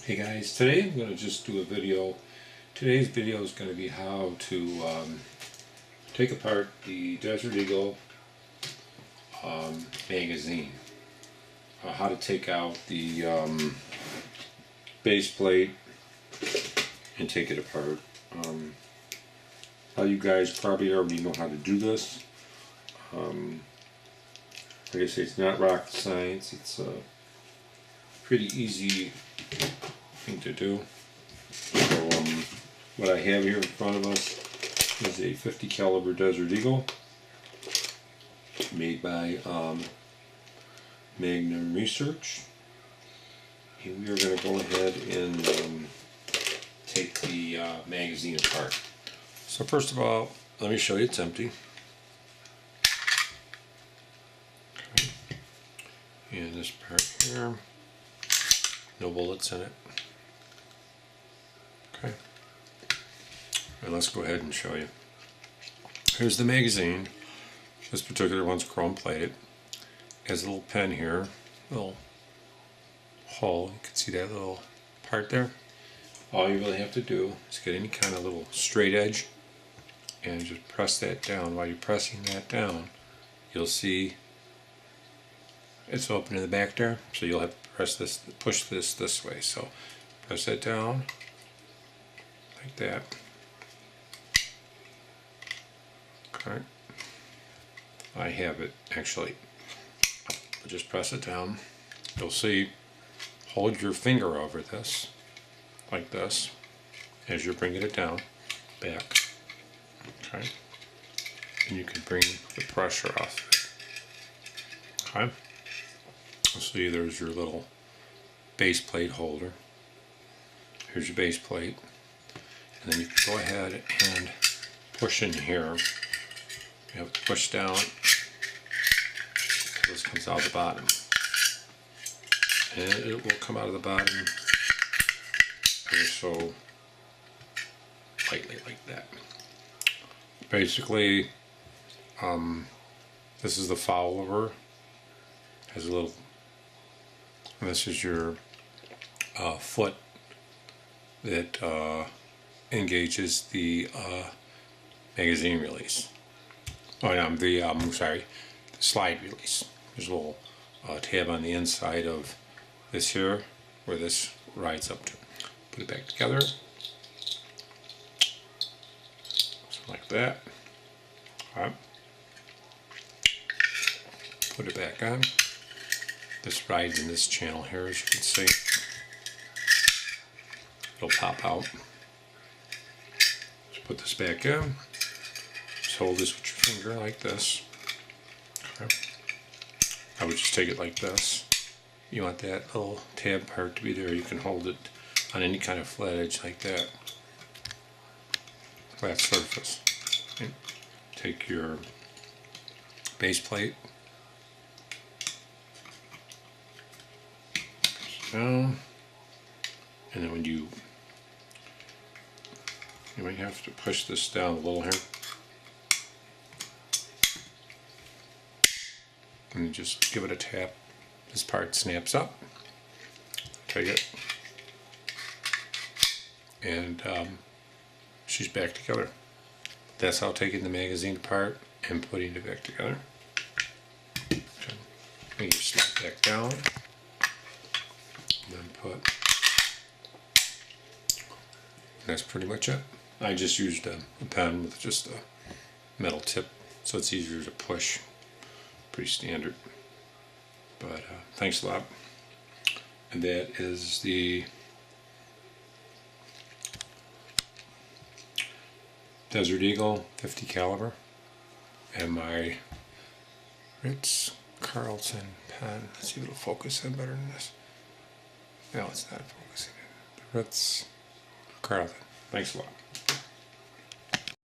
Hey guys, today I'm going to just do a video. Today's video is going to be how to take apart the Desert Eagle magazine. How to take out the base plate and take it apart. You guys probably already know how to do this. Like I say, it's not rocket science. It's a pretty easy thing to do. So what I have here in front of us is a 50 caliber Desert Eagle made by Magnum Research, and we are going to go ahead and take the magazine apart. So first of all, let me show you it's empty. Okay. And this part here, no bullets in it. Okay, and let's go ahead and show you. Here's the magazine. This particular one's chrome plated. It has a little pen here, little hole. You can see that little part there. All you really have to do is get any kind of little straight edge and just press that down. While you're pressing that down, you'll see it's open in the back there, so you'll have to press this, push this way. So press that down like that. Okay, I have it actually. I'll just press it down. You'll see, hold your finger over this like this as you're bringing it down, back. Okay, and you can bring the pressure off it. Okay, see, there's your little base plate holder. Here's your base plate, and then you can go ahead and push in here. You have to push down. This comes out of the bottom, and it will come out of the bottom ever so lightly like that. Basically, this is the follower. Has a little, and this is your foot that engages the magazine release. Oh yeah, the slide release. There's a little tab on the inside of this here where this rides up to. Put it back together, so like that. All right. Put it back on. This rides in this channel here, as you can see. It'll pop out. Just put this back in. Just hold this with your finger like this. Okay. I would just take it like this. You want that little tab part to be there. You can hold it on any kind of flat edge like that. Flat surface. Okay. Take your base plate down, and then when you might have to push this down a little here, and you just give it a tap. This part snaps up. Take it, and she's back together. That's how taking the magazine apart and putting it back together. Okay. And you slide back down, and then put. And that's pretty much it. I just used a pen with just a metal tip, so it's easier to push. Pretty standard. But thanks a lot. And that is the Desert Eagle 50 caliber and my Ritz Carlton pen. Let's see if it'll focus in better than this. No, it's not focusing in. The Ritz Carlton. Thanks a lot.